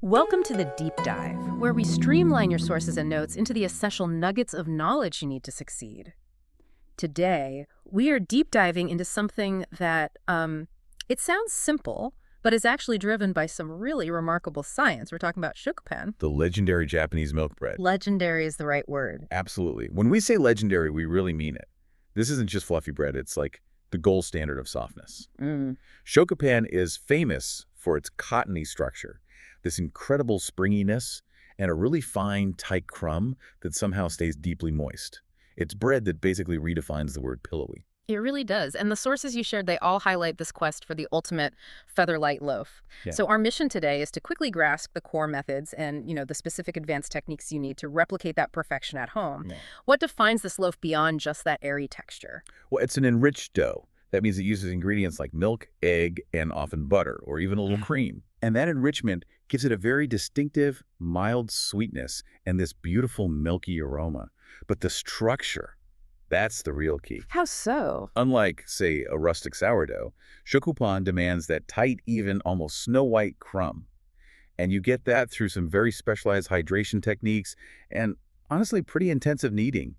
Welcome to the Deep Dive, where we streamline your sources and notes into the essential nuggets of knowledge you need to succeed. Today, we are deep diving into something that, it sounds simple, but is actually driven by some really remarkable science. We're talking about shokupan. The legendary Japanese milk bread. Legendary is the right word. Absolutely. When we say legendary, we really mean it. This isn't just fluffy bread. It's like the gold standard of softness. Shokupan is famous for its cottony structure, this incredible springiness, and a really fine, tight crumb that somehow stays deeply moist. It's bread that basically redefines the word pillowy. It really does. And the sources you shared, they all highlight this quest for the ultimate feather-light loaf. Yeah. So our mission today is to quickly grasp the core methods and, the specific advanced techniques you need to replicate that perfection at home. Yeah. What defines this loaf beyond just that airy texture? Well, it's an enriched dough. That means it uses ingredients like milk, egg, and often butter, or even a little cream. And that enrichment gives it a very distinctive, mild sweetness and this beautiful milky aroma. But the structure, that's the real key. How so? Unlike, say, a rustic sourdough, shokupan demands that tight, even, almost snow-white crumb. And you get that through some very specialized hydration techniques and, honestly, pretty intensive kneading.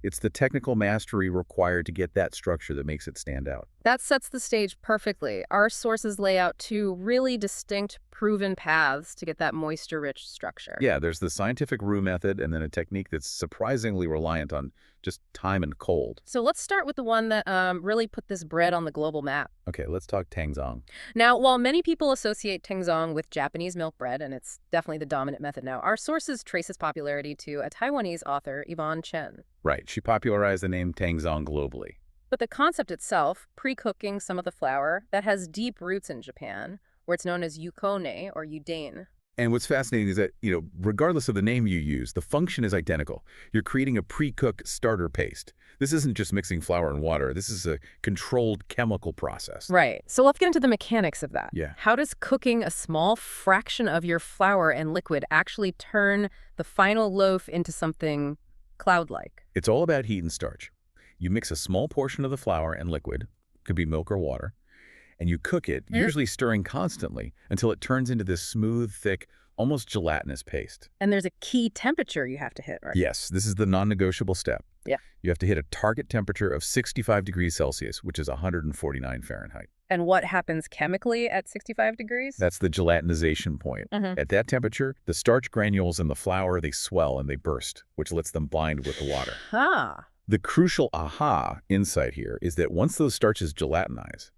It's the technical mastery required to get that structure that makes it stand out. That sets the stage perfectly. Our sources lay out two really distinct, proven paths to get that moisture-rich structure. Yeah, there's the scientific roux method and then a technique that's surprisingly reliant on just time and cold. So let's start with the one that really put this bread on the global map. Okay, let's talk Tangzhong. Now, while many people associate Tangzhong with Japanese milk bread, and it's definitely the dominant method now, our sources trace its popularity to a Taiwanese author, Yvonne Chen. Right, she popularized the name Tangzhong globally. But the concept itself, pre-cooking some of the flour, that has deep roots in Japan, where it's known as yukone or Yudane. And what's fascinating is that, regardless of the name you use, the function is identical. You're creating a pre-cooked starter paste. This isn't just mixing flour and water. This is a controlled chemical process. Right. So let's get into the mechanics of that. Yeah. How does cooking a small fraction of your flour and liquid actually turn the final loaf into something cloud-like? It's all about heat and starch. You mix a small portion of the flour and liquid, could be milk or water, and you cook it, usually stirring constantly, until it turns into this smooth, thick, almost gelatinous paste. And there's a key temperature you have to hit, right? Yes, this is the non-negotiable step. Yeah. You have to hit a target temperature of 65 degrees Celsius, which is 149 Fahrenheit. And what happens chemically at 65 degrees? That's the gelatinization point. At that temperature, the starch granules in the flour, they swell and they burst, which lets them bind with the water. The crucial aha insight here is that once those starches gelatinize,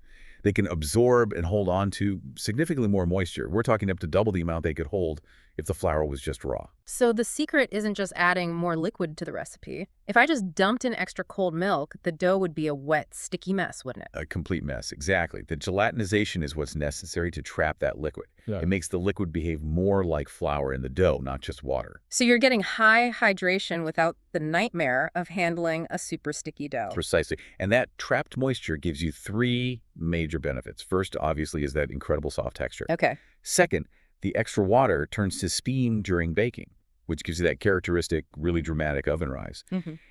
they can absorb and hold on to significantly more moisture. We're talking up to double the amount they could hold if the flour was just raw. So the secret isn't just adding more liquid to the recipe. If I just dumped in extra cold milk, the dough would be a wet, sticky mess, wouldn't it? A complete mess, exactly. The gelatinization is what's necessary to trap that liquid. Yeah. It makes the liquid behave more like flour in the dough, not just water. So you're getting high hydration without the nightmare of handling a super sticky dough. Precisely. And that trapped moisture gives you three major benefits. First, obviously, is that incredible soft texture. Okay. Second, the extra water turns to steam during baking, which gives you that characteristic, really dramatic oven rise.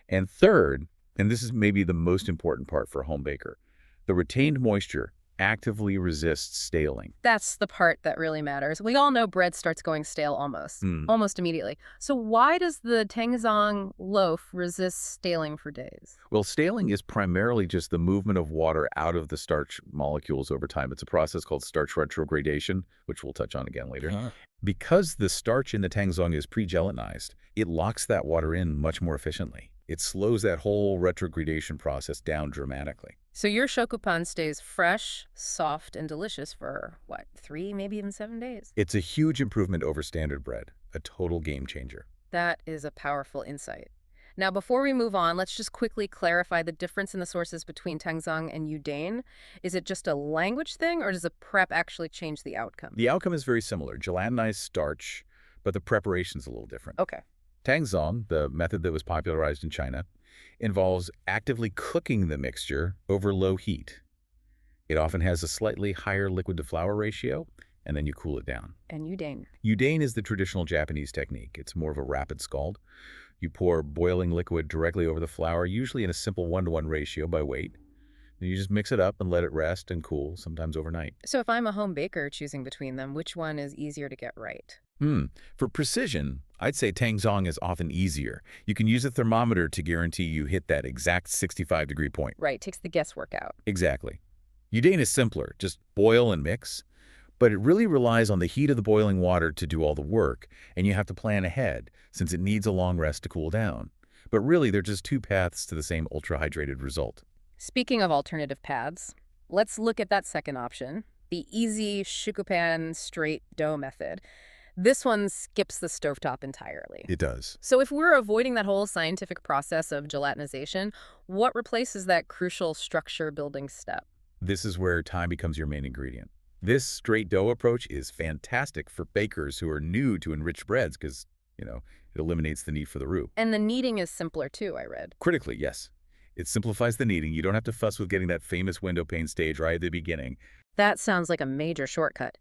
And third, and this is maybe the most important part for a home baker, the retained moisture actively resists staling. That's the part that really matters. We all know bread starts going stale almost immediately. So why does the Tangzhong loaf resist staling for days? Well, staling is primarily just the movement of water out of the starch molecules over time. It's a process called starch retrogradation, which we'll touch on again later. Because the starch in the Tangzhong is pre-gelatinized, it locks that water in much more efficiently. It slows that whole retrogradation process down dramatically. So your shokupan stays fresh, soft, and delicious for, 3, maybe even 7 days? It's a huge improvement over standard bread, a total game changer. That is a powerful insight. Now, before we move on, let's just quickly clarify the difference in the sources between Tangzhong and Yudane. Is it just a language thing, or does the prep actually change the outcome? The outcome is very similar, gelatinized starch, but the preparation's a little different. Okay. Tangzhong, the method that was popularized in China, involves actively cooking the mixture over low heat. It often has a slightly higher liquid-to-flour ratio, and then you cool it down. And Yudane? Yudane is the traditional Japanese technique. It's more of a rapid scald. You pour boiling liquid directly over the flour, usually in a simple 1-to-1 ratio by weight. Then you just mix it up and let it rest and cool, sometimes overnight. So if I'm a home baker choosing between them, which one is easier to get right? For precision, I'd say Tangzhong is often easier. You can use a thermometer to guarantee you hit that exact 65-degree point. Right, takes the guesswork out. Exactly. Yudane is simpler, just boil and mix, but it really relies on the heat of the boiling water to do all the work, and you have to plan ahead, since it needs a long rest to cool down. But really, they're just two paths to the same ultra-hydrated result. Speaking of alternative paths, let's look at that second option, the easy shukupan straight dough method. This one skips the stovetop entirely. It does. So if we're avoiding that whole scientific process of gelatinization, what replaces that crucial structure-building step? This is where time becomes your main ingredient. This straight dough approach is fantastic for bakers who are new to enriched breads because, it eliminates the need for the roux. And the kneading is simpler too, I read. Critically, yes. It simplifies the kneading. You don't have to fuss with getting that famous window pane stage right at the beginning. That sounds like a major shortcut.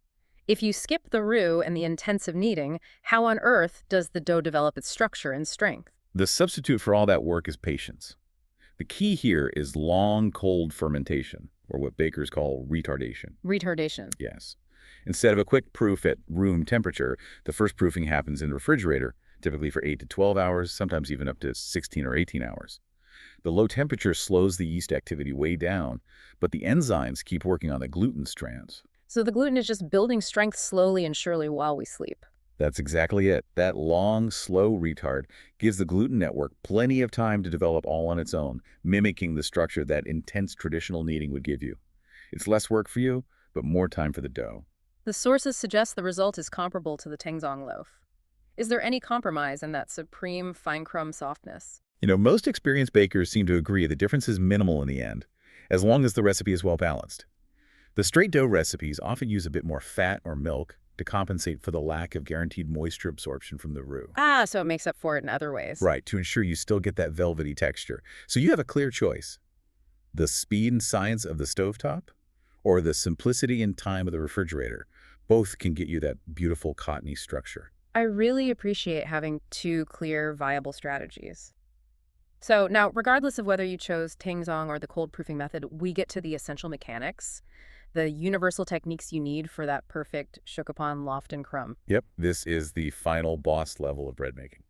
If you skip the roux and the intensive kneading, how on earth does the dough develop its structure and strength? The substitute for all that work is patience. The key here is long, cold fermentation, or what bakers call retardation. Retardation. Yes. Instead of a quick proof at room temperature, the first proofing happens in the refrigerator, typically for 8 to 12 hours, sometimes even up to 16 or 18 hours. The low temperature slows the yeast activity way down, but the enzymes keep working on the gluten strands. So the gluten is just building strength slowly and surely while we sleep. That's exactly it. That long, slow retard gives the gluten network plenty of time to develop all on its own, mimicking the structure that intense traditional kneading would give you. It's less work for you, but more time for the dough. The sources suggest the result is comparable to the Tangzhong loaf. Is there any compromise in that supreme fine crumb softness? Most experienced bakers seem to agree the difference is minimal in the end, as long as the recipe is well balanced. The straight dough recipes often use a bit more fat or milk to compensate for the lack of guaranteed moisture absorption from the roux. So it makes up for it in other ways. Right, to ensure you still get that velvety texture. So you have a clear choice. The speed and science of the stovetop, or the simplicity and time of the refrigerator. Both can get you that beautiful cottony structure. I really appreciate having two clear, viable strategies. So now, regardless of whether you chose Tangzhong or the cold proofing method, we get to the essential mechanics, the universal techniques you need for that perfect shokupan, loft, and crumb. Yep, this is the final boss level of bread making.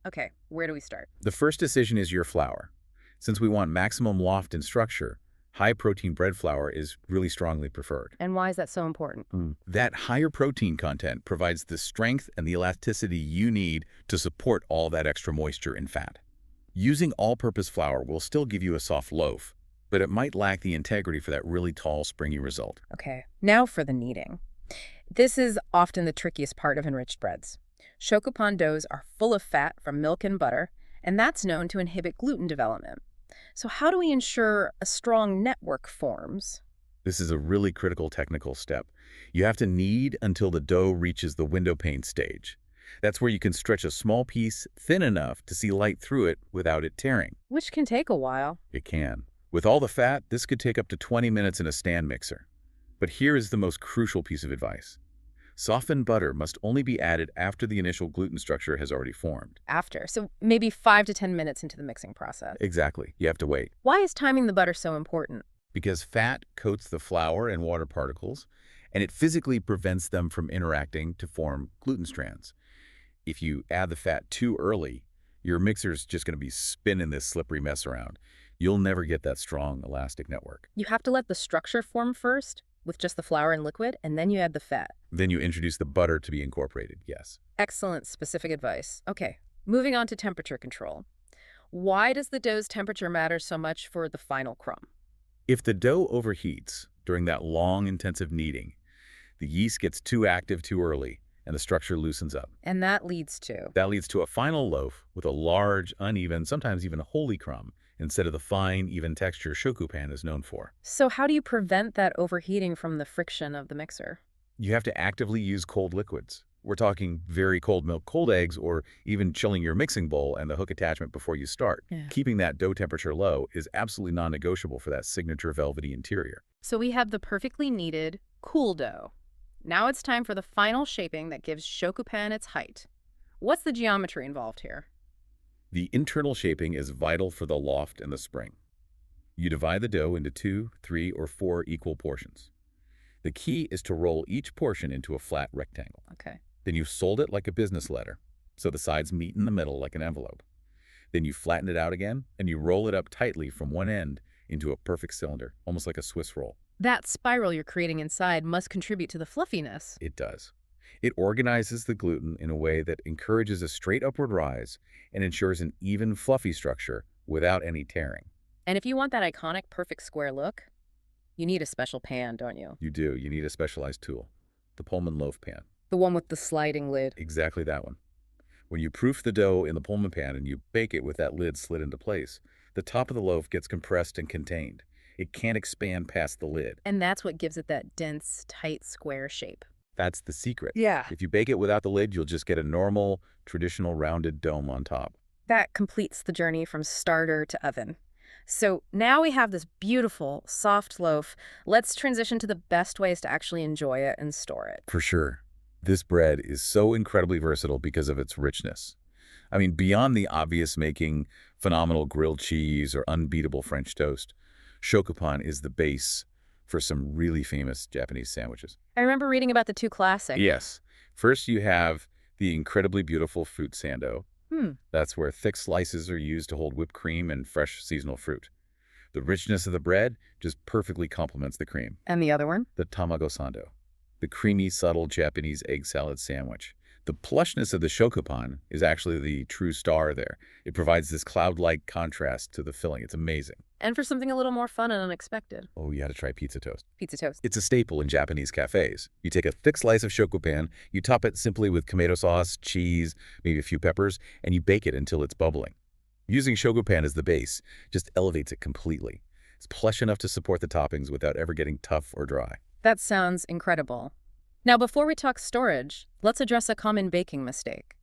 Okay, where do we start? The first decision is your flour. Since we want maximum loft and structure, high-protein bread flour is really strongly preferred. And why is that so important? That higher protein content provides the strength and the elasticity you need to support all that extra moisture and fat. Using all-purpose flour will still give you a soft loaf, but it might lack the integrity for that really tall, springy result. Okay, now for the kneading. This is often the trickiest part of enriched breads. Shokupan doughs are full of fat from milk and butter, and that's known to inhibit gluten development. So how do we ensure a strong network forms? This is a really critical technical step. You have to knead until the dough reaches the window pane stage. That's where you can stretch a small piece thin enough to see light through it without it tearing. Which can take a while. It can. With all the fat, this could take up to 20 minutes in a stand mixer. But here is the most crucial piece of advice. Softened butter must only be added after the initial gluten structure has already formed. After, so maybe 5 to 10 minutes into the mixing process. Exactly. You have to wait. Why is timing the butter so important? Because fat coats the flour and water particles, and it physically prevents them from interacting to form gluten strands. If you add the fat too early, your mixer's just going to be spinning this slippery mess around. You'll never get that strong, elastic network. You have to let the structure form first, with just the flour and liquid, and then you add the fat. Then you introduce the butter to be incorporated, yes. Excellent specific advice. Okay, moving on to temperature control. Why does the dough's temperature matter so much for the final crumb? If the dough overheats during that long, intensive kneading, the yeast gets too active too early, and the structure loosens up. And that leads to? That leads to a final loaf with a large, uneven, sometimes even a holy crumb, instead of the fine, even texture shokupan is known for. So how do you prevent that overheating from the friction of the mixer? You have to actively use cold liquids. We're talking very cold milk, cold eggs, or even chilling your mixing bowl and the hook attachment before you start. Yeah. Keeping that dough temperature low is absolutely non-negotiable for that signature velvety interior. So we have the perfectly kneaded, cool dough. Now it's time for the final shaping that gives shokupan its height. What's the geometry involved here? The internal shaping is vital for the loft and the spring. You divide the dough into 2, 3, or 4 equal portions. The key is to roll each portion into a flat rectangle. Okay. Then you fold it like a business letter, so the sides meet in the middle like an envelope. Then you flatten it out again, and you roll it up tightly from one end into a perfect cylinder, almost like a Swiss roll. That spiral you're creating inside must contribute to the fluffiness. It does. It organizes the gluten in a way that encourages a straight upward rise and ensures an even, fluffy structure without any tearing. And if you want that iconic perfect square look, you need a special pan, don't you? You do. You need a specialized tool. The Pullman loaf pan. The one with the sliding lid. Exactly that one. When you proof the dough in the Pullman pan and you bake it with that lid slid into place, the top of the loaf gets compressed and contained. It can't expand past the lid. And that's what gives it that dense, tight, square shape. That's the secret. Yeah. If you bake it without the lid, you'll just get a normal, traditional rounded dome on top. That completes the journey from starter to oven. So now we have this beautiful, soft loaf. Let's transition to the best ways to actually enjoy it and store it. For sure. This bread is so incredibly versatile because of its richness. I mean, beyond the obvious making phenomenal grilled cheese or unbeatable French toast, shokupan is the base for some really famous Japanese sandwiches. I remember reading about the two classic. Yes. First, you have the incredibly beautiful fruit sando. That's where thick slices are used to hold whipped cream and fresh seasonal fruit. The richness of the bread just perfectly complements the cream. And the other one? The tamago sando, the creamy, subtle Japanese egg salad sandwich. The plushness of the shokupan is actually the true star there. It provides this cloud-like contrast to the filling. It's amazing. And for something a little more fun and unexpected. Oh, you had to try pizza toast. Pizza toast. It's a staple in Japanese cafes. You take a thick slice of shokupan, you top it simply with tomato sauce, cheese, maybe a few peppers, and you bake it until it's bubbling. Using shokupan as the base just elevates it completely. It's plush enough to support the toppings without ever getting tough or dry. That sounds incredible. Now, before we talk storage, let's address a common baking mistake.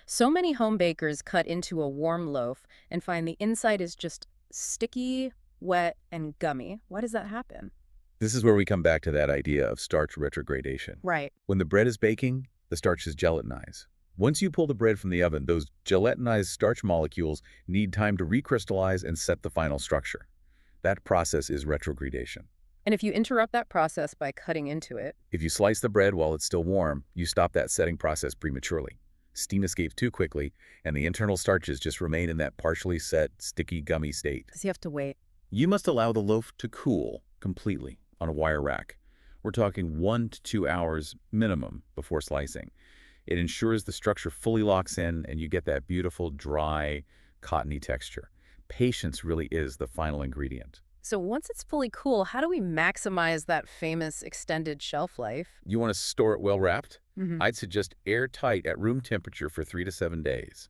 So many home bakers cut into a warm loaf and find the inside is just sticky, wet, and gummy. Why does that happen? This is where we come back to that idea of starch retrogradation. Right. When the bread is baking, the starch is gelatinized. Once you pull the bread from the oven, those gelatinized starch molecules need time to recrystallize and set the final structure. That process is retrogradation. And if you interrupt that process by cutting into it... If you slice the bread while it's still warm, you stop that setting process prematurely. Steam escapes too quickly, and the internal starches just remain in that partially set, sticky, gummy state. Does he have to wait? You must allow the loaf to cool completely on a wire rack. We're talking 1 to 2 hours minimum before slicing. It ensures the structure fully locks in and you get that beautiful, dry, cottony texture. Patience really is the final ingredient. So once it's fully cool, how do we maximize that famous extended shelf life? You want to store it well wrapped? I'd suggest airtight at room temperature for 3 to 7 days.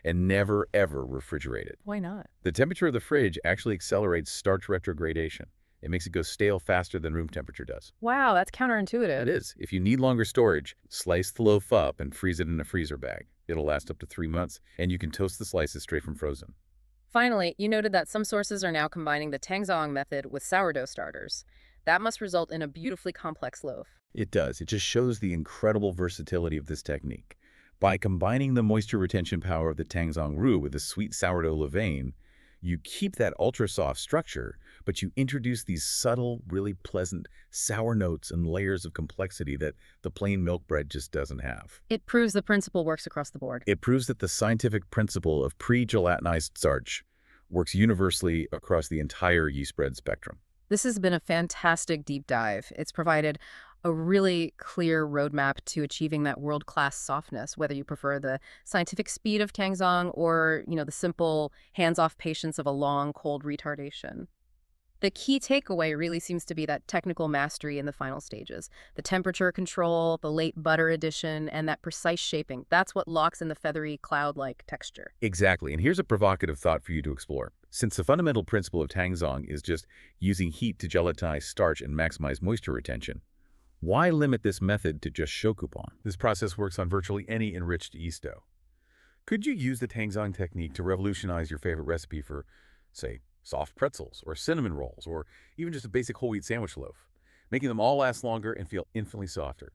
And never, ever refrigerate it. Why not? The temperature of the fridge actually accelerates starch retrogradation. It makes it go stale faster than room temperature does. Wow, that's counterintuitive. It is. If you need longer storage, slice the loaf up and freeze it in a freezer bag. It'll last up to 3 months, and you can toast the slices straight from frozen. Finally, you noted that some sources are now combining the Tangzhong method with sourdough starters. That must result in a beautifully complex loaf. It does. It just shows the incredible versatility of this technique. By combining the moisture retention power of the Tangzhong roux with the sweet sourdough levain, you keep that ultra-soft structure, but you introduce these subtle, really pleasant, sour notes and layers of complexity that the plain milk bread just doesn't have. It proves the principle works across the board. It proves that the scientific principle of pre-gelatinized starch works universally across the entire yeast bread spectrum. This has been a fantastic deep dive. It's provided a really clear roadmap to achieving that world-class softness, whether you prefer the scientific speed of Tangzhong or, the simple hands-off patience of a long, cold retardation. The key takeaway really seems to be that technical mastery in the final stages. The temperature control, the late butter addition, and that precise shaping. That's what locks in the feathery, cloud-like texture. Exactly. And here's a provocative thought for you to explore. Since the fundamental principle of Tangzhong is just using heat to gelatinize starch and maximize moisture retention, why limit this method to just shokupan? This process works on virtually any enriched yeast dough. Could you use the Tangzhong technique to revolutionize your favorite recipe for, say, soft pretzels, or cinnamon rolls, or even just a basic whole wheat sandwich loaf, making them all last longer and feel infinitely softer?